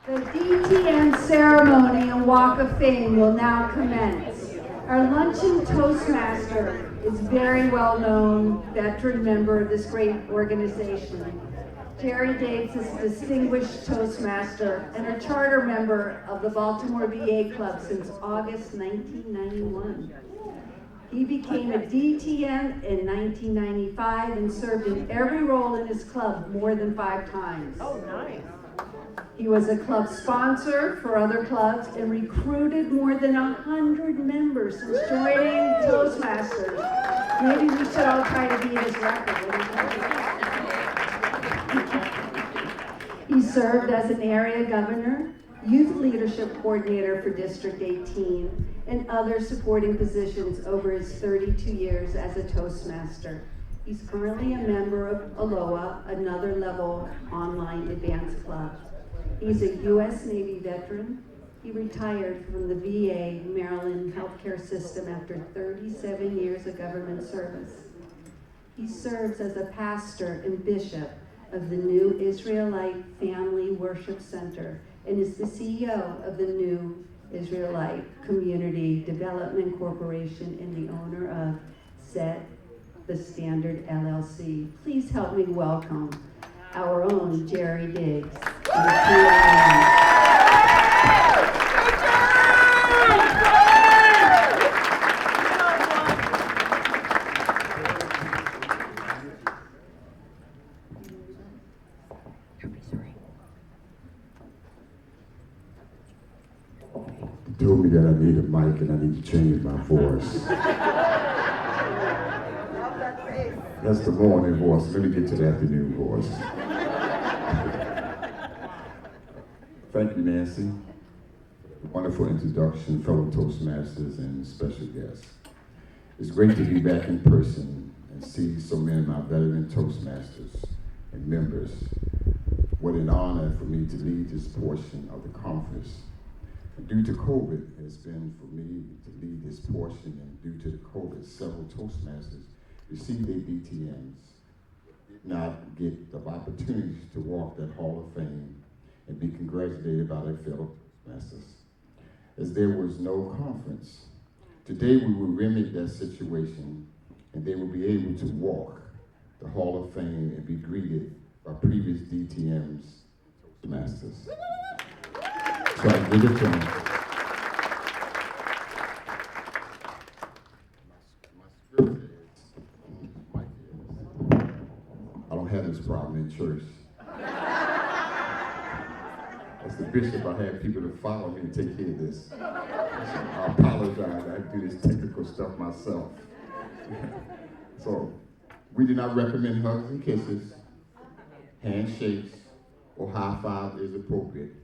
The DTM ceremony and Walk of Fame will now commence. Our luncheon Toastmaster is very well-known veteran member of this great organization. Jerry Diggs is a distinguished Toastmaster and a charter member of the Baltimore VA Club since August 1991. He became a DTM in 1995 and served in every role in his club more than 5 times. Oh, nice. He was a club sponsor for other clubs and recruited more than 100 members since joining Toastmasters. Maybe we should all try to beat his record. He served as an area governor, youth leadership coordinator for District 18, and other supporting positions over his 32 years as a Toastmaster. He's currently a member of ALOA, another level online advanced club. He's a U.S. Navy veteran. He retired from the VA Maryland healthcare system after 37 years of government service. He serves as a pastor and bishop of the New Israelite Family Worship Center and is the CEO of the New Israelite Community Development Corporation and the owner of Set the Standard LLC. Please help me welcome our own Jerry Diggs. They told me that I need a mic and I need to change my voice. That's the morning voice. Let me get to the afternoon voice. Thank you, Nancy. Wonderful introduction, fellow Toastmasters and special guests. It's great to be back in person and see so many of my veteran Toastmasters and members. What an honor for me to lead this portion of the conference. Due to COVID, it's been for me to lead this portion, and due to the COVID, several Toastmasters received their DTMs, did not get the opportunities to walk that Hall of Fame and be congratulated by their fellow Toastmasters. As there was no conference, today we will remedy that situation, and they will be able to walk the Hall of Fame and be greeted by previous DTMs Toastmasters. So I give it to them. My script is, I don't have this problem in church. As the bishop, I have people to follow me and take care of this. So I apologize, I do this technical stuff myself. So we do not recommend hugs and kisses, handshakes, or high five is appropriate.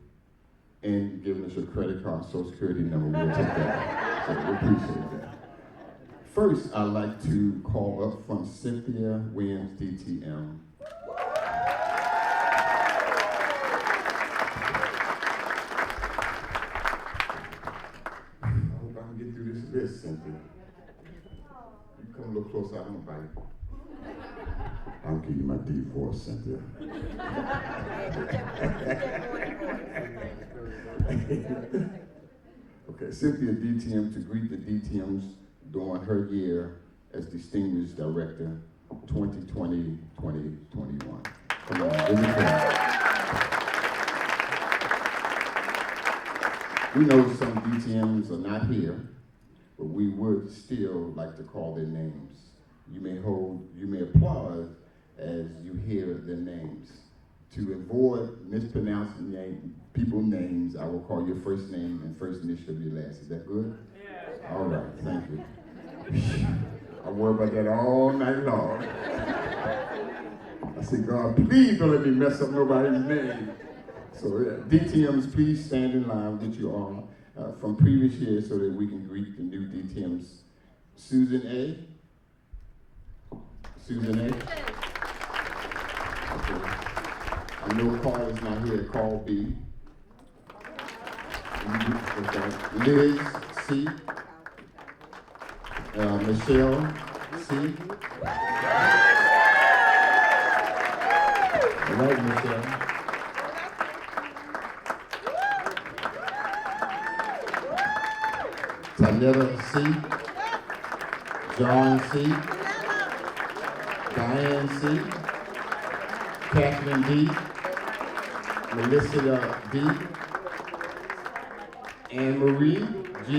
And giving us your credit card, social security number, we'll take that. So we appreciate that. First, I'd like to call up from Cynthia Williams, DTM. I hope I can get through this list, Cynthia. You come a little closer, I'm gonna bite. I'll give you my deep voice, Cynthia. Okay, Cynthia DTM to greet the DTMs during her year as Distinguished Director 2020-2021. Come on, give it to her. We know some DTMs are not here, but we would still like to call their names. You may applaud as you hear their names. To avoid mispronouncing people's names, I will call your first name and first initial of your last. Is that good? Yeah. All right, thank you. I worry about that all night long. I say, God, please don't let me mess up nobody's name. So DTMs, please stand in line with you all from previous years so that we can greet the new DTMs. Susan A. Susan A. Okay. I know Carl is not here. Carl B. Okay. Liz C. Michelle C. All right, Michelle. Tanetta C, John C, Diane C, Catherine D, Melissa D, Anne Marie G.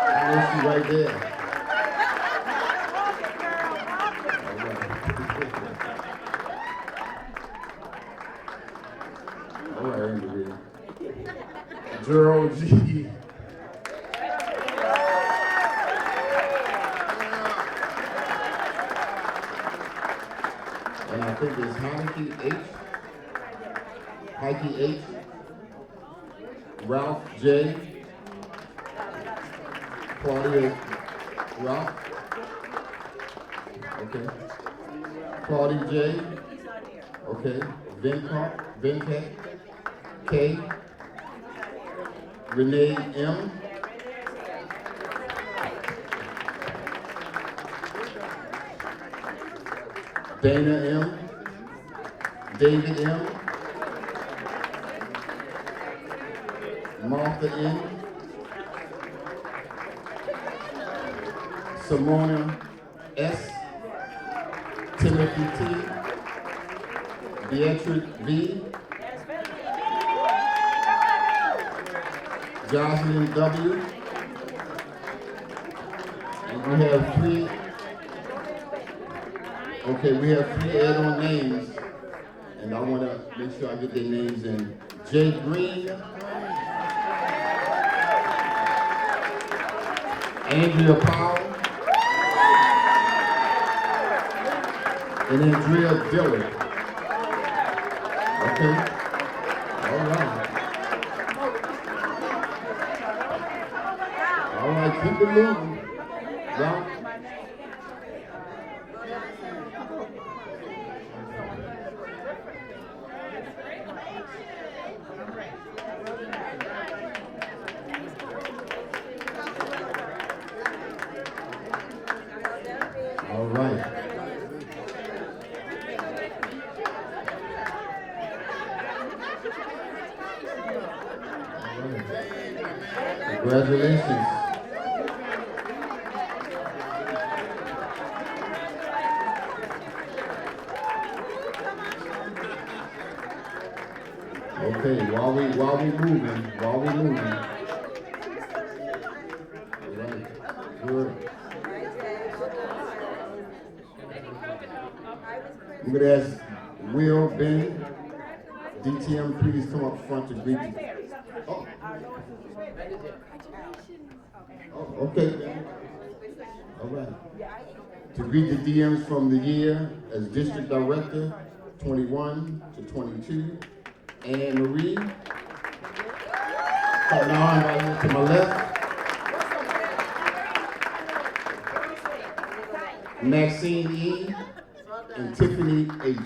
I know she's right there. All right, Anne Marie. Gerald G. And I think it's Heike H. Heike H. Ralph J. Claudia Ralph. Okay. Claudia J. Okay. Venkat K. Renee M. Dana M. David M. Martha N. Simona S. Timothy T. Beatrice V. Jocelyn W. And we have three. Okay, we have three add-on names, and I want to make sure I get their names in. Jay Green, Andrea Powell, and Andrea Dillard. Okay? All right. All right, keep it moving. Well, all right. Congratulations. Okay, while we moving. All right, good. I'm gonna ask Will, Ben, DTM, please come up front to greet you. Oh. Oh, okay. All right. To greet the DMs from the year as District Director, 21 to 22, Anne Marie. Come on, right here to my left. Maxine E. and Tiffany H.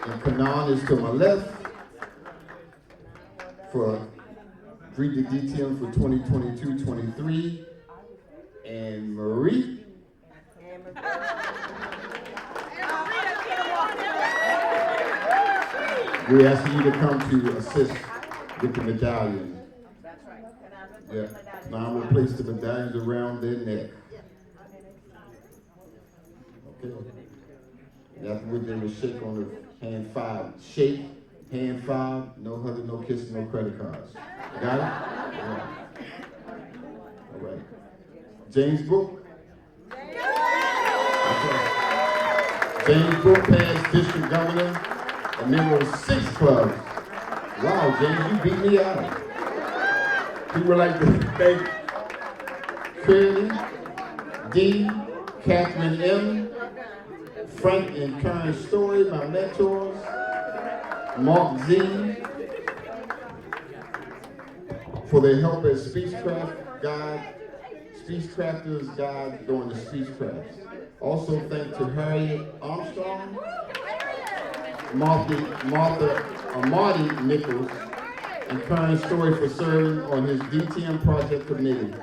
And Kanan is to my left for greet the DTM for 2022-23. And Marie. We're asking you to come to assist with the medallion. Yeah. Now we'll place the medallions around their neck. Okay. And afterwards they will shake on the hand 5. Shake, hand 5, no hugging, no kissing, no credit cards. Got it? All right. All right. James Brook. Okay. James Brook, past district governor, a member of 6 clubs. Wow, James, you beat me out. We would like to thank Curly D, Catherine M, Frank and Karen Story, my mentors, Mark Z, for their help as Speechcrafters Guide during the Speechcrafts. Also thank to Harriet Armstrong, Marty Nichols, and Karen Story for serving on his DTM project committee.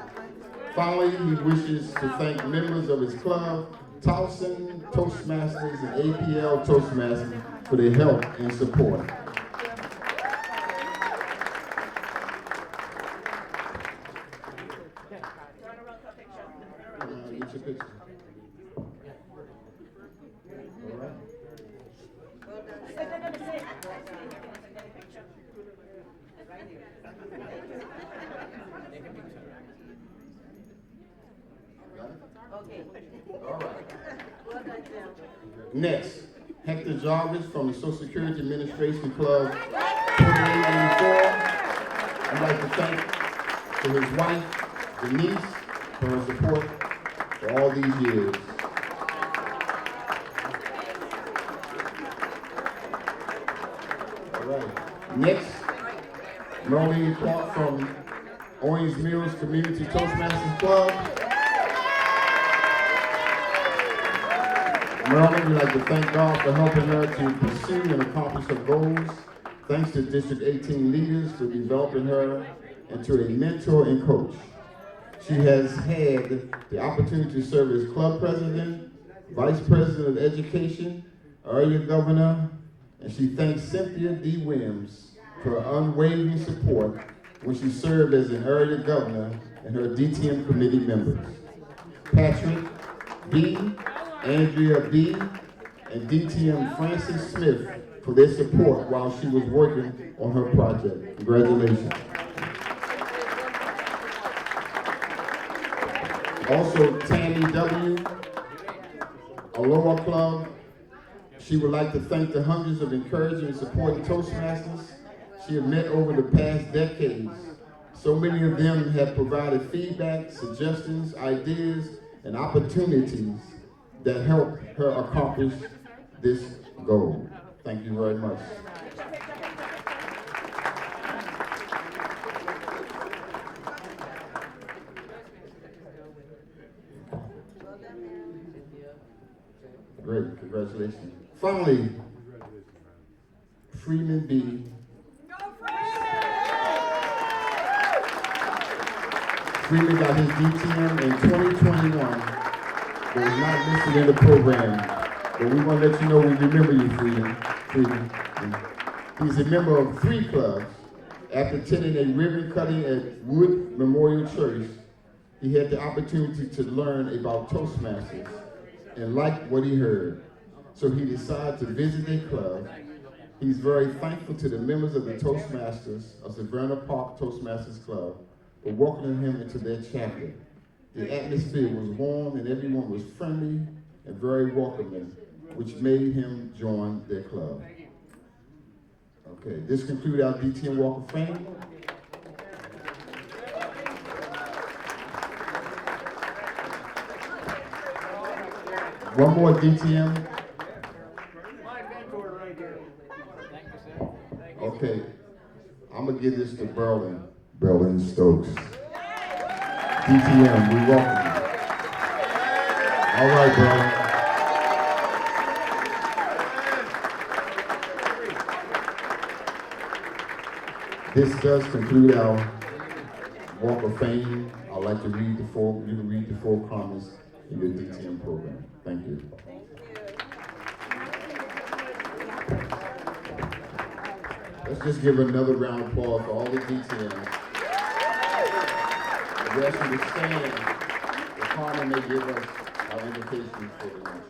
Finally, he wishes to thank members of his club Towson Toastmasters and APL Toastmasters for their help and support. Get your picture. All right. Okay. All right. Well done, Tim. Next, Hector Jarvis from the Social Security Administration Club 2884. I'd like to thank for his wife, Denise, for her support for all these years. All right. Next, Marlene Clark from Owings Mills Community Toastmasters Club. Marilyn, we'd like to thank God for helping her to pursue and accomplish her goals. Thanks to District 18 leaders for developing her into a mentor and coach. She has had the opportunity to serve as club president, vice president of education, area governor, and she thanks Cynthia D. Williams for her unwavering support when she served as an area governor and her DTM committee members. Patrick B., Andrea B., and DTM Francis Smith for their support while she was working on her project. Congratulations. Also, Tammy W., Aloha Club. She would like to thank the hundreds of encouraging and supporting Toastmasters she has met over the past decades. So many of them have provided feedback, suggestions, ideas, and opportunities that help her accomplish this goal. Thank you very much. Great, congratulations. Finally, Freeman B. Freeman got his DTM in 2021, but was not listed in the program. But we want to let you know we remember you, Freeman. He's a member of 3 clubs. After attending a ribbon cutting at Wood Memorial Church, he had the opportunity to learn about Toastmasters and liked what he heard. So he decided to visit their club. He's very thankful to the members of the Toastmasters of Savannah Park Toastmasters Club for welcoming him into their chapter. The atmosphere was warm and everyone was friendly and very welcoming, which made him join their club. Okay, this concludes our DTM Walk of Fame. One more DTM. Okay, I'm gonna give this to Berlin Stokes. DTM, we welcome you. All right, Berlin. This does conclude our Walk of Fame. I'd like to read the four comments in your DTM program. Thank you. Let's just give another round of applause for all the DTMs. We ask you to stand. The Carmen may give us our invitations for the luncheon.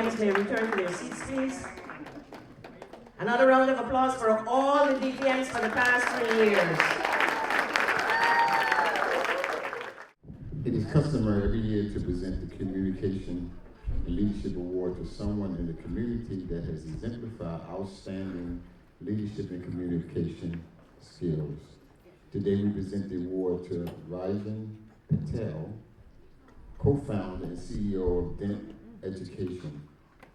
DTMs may return to their seats, please. Another round of applause for all the DTMs for the past 3 years. It is customary every year to present the Communication and Leadership Award to someone in the community that has exemplified outstanding leadership and communication skills. Today we present the award to Rajan Patel, co-founder and CEO of D18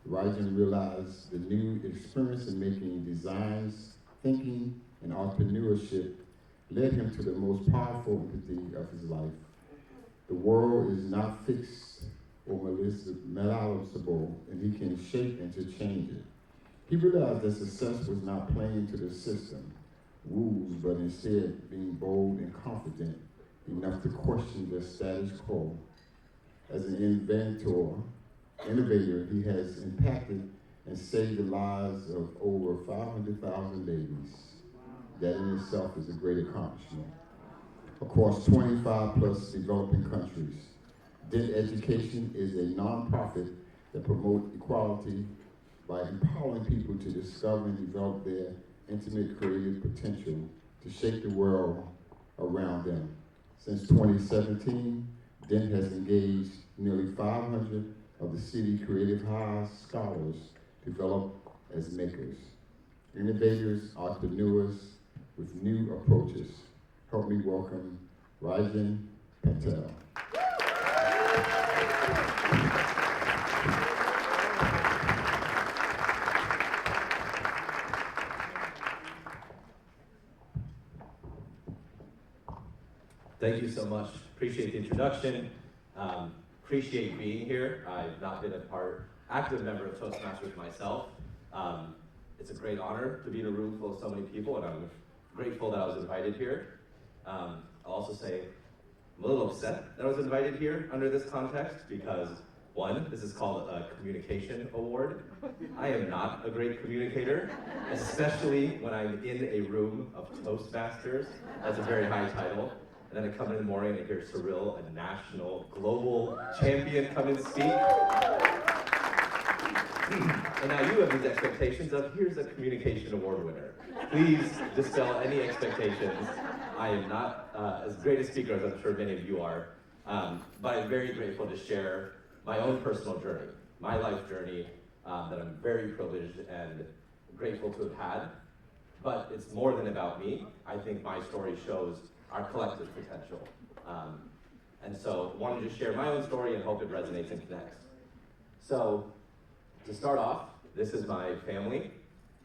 Rajan realized the new experience in making designs, thinking, and entrepreneurship led him to the most powerful empathy of his life. The world is not fixed or malleable, and he can shape and to change it. He realized that success was not playing to the system, rules, but instead being bold and confident enough to question the status quo. As an innovator, he has impacted and saved the lives of over 500,000 babies. That in itself is a great accomplishment. Across 25 plus developing countries, D18 is a nonprofit that promotes equality by empowering people to discover and develop their intimate creative potential to shape the world around them. Since 2017, DEN has engaged nearly 500 of the city creative high scholars develop as makers, innovators, entrepreneurs with new approaches. Help me welcome Rajan Patel. Thank you so much. Appreciate the introduction. Appreciate being here. I've not been active member of Toastmasters myself. It's a great honor to be in a room full of so many people, and I'm grateful that I was invited here. I'll also say I'm a little upset that I was invited here under this context because, one, this is called a communication award. I am not a great communicator, especially when I'm in a room of Toastmasters. That's a very high title. And then I come in the morning and hear Cyril, a national, global champion, come and speak. And now you have these expectations of, here's a communication award winner. Please dispel any expectations. I am not as great a speaker as I'm sure many of you are, but I'm very grateful to share my own personal journey, my life journey that I'm very privileged and grateful to have had. But it's more than about me. I think my story shows our collective potential. And so I wanted to share my own story and hope it resonates and connects. So to start off, this is my family.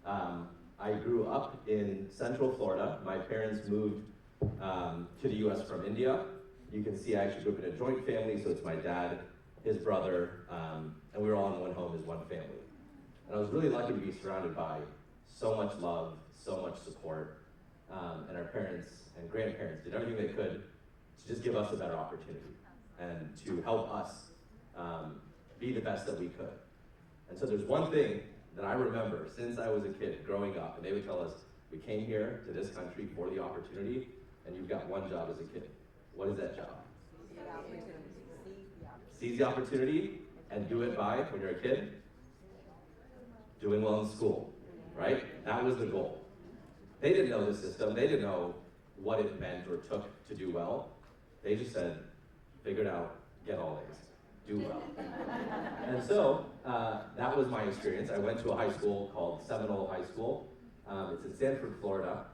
I grew up in Central Florida. My parents moved to the US from India. You can see I actually grew up in a joint family, so it's my dad, his brother, and we were all in one home as one family. And I was really lucky to be surrounded by so much love, so much support, and our parents and grandparents did everything they could to just give us a better opportunity and to help us be the best that we could. And so there's one thing that I remember since I was a kid growing up, and they would tell us, we came here to this country for the opportunity, and you've got one job as a kid. What is that job? Seize the opportunity and do it by, when you're a kid, doing well in school, right? That was the goal. They didn't know the system. They didn't know what it meant or took to do well. They just said, figure it out, get all A's, do well. And so that was my experience. I went to a high school called Seminole High School. It's in Sanford, Florida.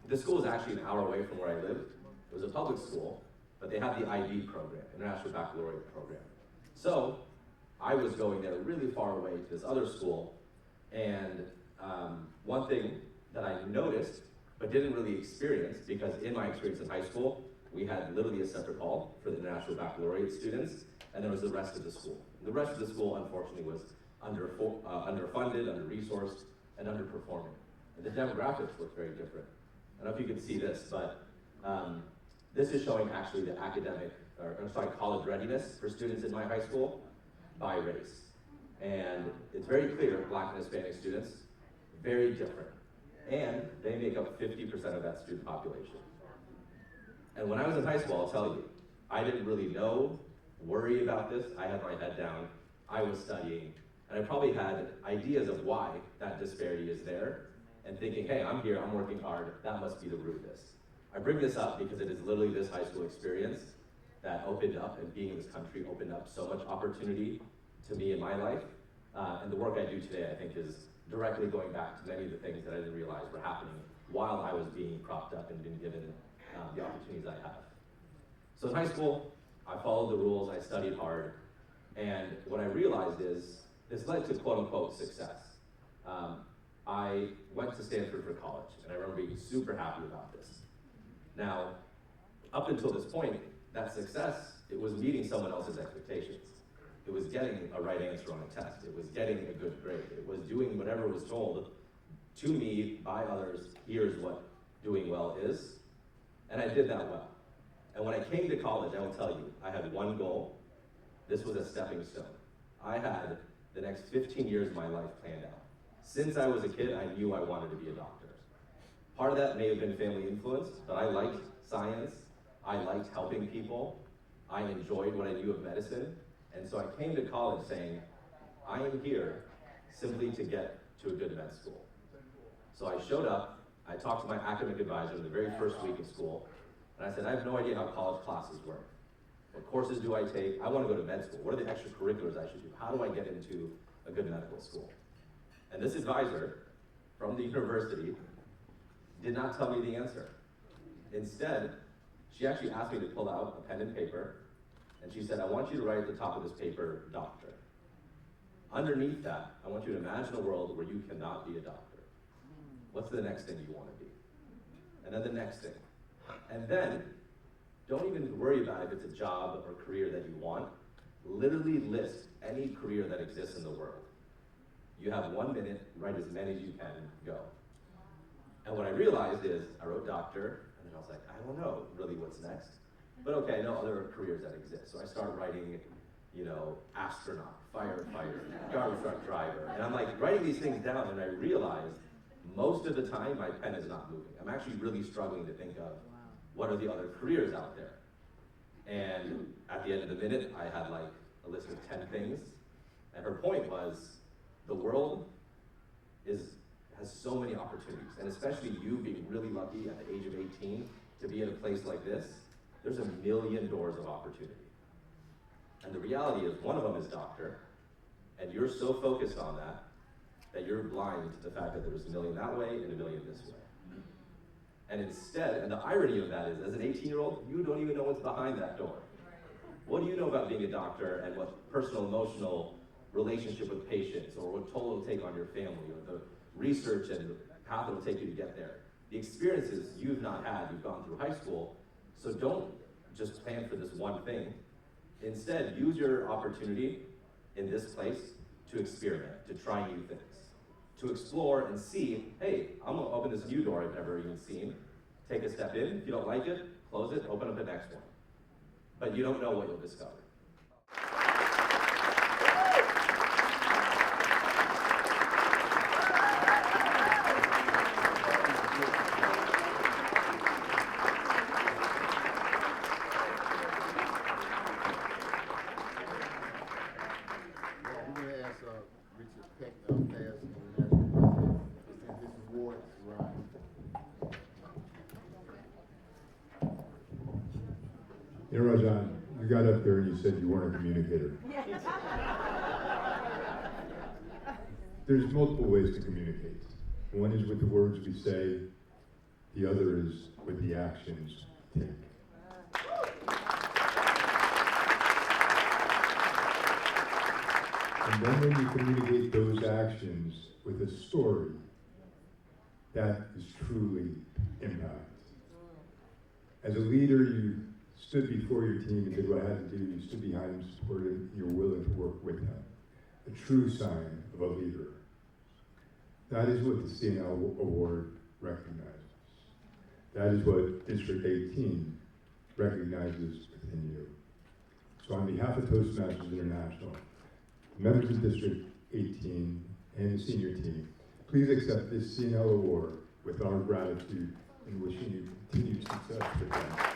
This school is actually an hour away from where I lived. It was a public school, but they had the IB program, International Baccalaureate program. So I was going there really far away to this other school, and one thing that I noticed, but didn't really experience, because in my experience in high school, we had literally a separate hall for the International Baccalaureate students, and there was the rest of the school. The rest of the school, unfortunately, was underfunded, under-resourced, and underperforming. And the demographics looked very different. I don't know if you can see this, but this is showing actually the college readiness for students in my high school by race. And it's very clear, Black and Hispanic students, very different. And they make up 50% of that student population. And when I was in high school, I'll tell you, I didn't really worry about this. I had my head down. I was studying, And I probably had ideas of why that disparity is there, and thinking, hey, I'm here, I'm working hard, that must be the root of this. I bring this up because it is literally this high school experience that opened up, and being in this country opened up so much opportunity to me in my life. And the work I do today, I think, is directly going back to many of the things that I didn't realize were happening while I was being propped up and being given the opportunities I have. So in high school, I followed the rules, I studied hard, and what I realized is this led to quote-unquote success. I went to Stanford for college, and I remember being super happy about this. Now, up until this point, that success, it was meeting someone else's expectations. It was getting a right answer on a test. It was getting a good grade. It was doing whatever was told to me by others. Here's what doing well is. And I did that well. And when I came to college, I will tell you, I had one goal. This was a stepping stone. I had the next 15 years of my life planned out. Since I was a kid, I knew I wanted to be a doctor. Part of that may have been family influence, but I liked science. I liked helping people. I enjoyed what I knew of medicine. And so I came to college saying, I am here simply to get to a good med school. So I showed up, I talked to my academic advisor the very first week of school, and I said, I have no idea how college classes work. What courses do I take? I want to go to med school. What are the extracurriculars I should do? How do I get into a good medical school? And this advisor from the university did not tell me the answer. Instead, she actually asked me to pull out a pen and paper, and she said, I want you to write at the top of this paper, doctor. Underneath that, I want you to imagine a world where you cannot be a doctor. What's the next thing you want to be? And then the next thing. And then, don't even worry about if it's a job or career that you want. Literally list any career that exists in the world. You have 1 minute, write as many as you can, go. And what I realized is, I wrote doctor, and then I was like, I don't know really what's next. But okay, I know other careers that exist. So I started writing, astronaut, firefighter, garbage truck driver. And I'm like writing these things down, and I realized most of the time my pen is not moving. I'm actually really struggling to think of what are the other careers out there. And at the end of the minute, I had like a list of 10 things. And her point was, the world has so many opportunities, and especially you being really lucky at the age of 18 to be in a place like this, there's a million doors of opportunity. And the reality is, one of them is doctor, and you're so focused on that you're blind to the fact that there's a million that way and a million this way. And instead, and the irony of that is, as an 18-year-old, you don't even know what's behind that door. What do you know about being a doctor and what personal, emotional relationship with patients, or what toll it'll take on your family, or the research and the path it'll take you to get there? The experiences you've not had, you've gone through high school, so don't just plan for this one thing. Instead, use your opportunity in this place to experiment, to try new things, to explore and see, hey, I'm gonna open this new door I've never even seen. Take a step in, if you don't like it, close it, open up the next one. But you don't know what you'll discover. You know, Rajan, you got up there and you said you weren't a communicator. There's multiple ways to communicate. One is with the words we say, the other is with the actions we take. And then when you communicate those actions with a story, that is truly impact. As a leader, you stood before your team and did what I had to do. You stood behind them, supported them, and you're willing to work with them. A true sign of a leader. That is what the C&L Award recognizes. That is what District 18 recognizes within you. So on behalf of Toastmasters International, members of District 18 and the senior team, please accept this C&L Award with our gratitude and wishing you continued success with them.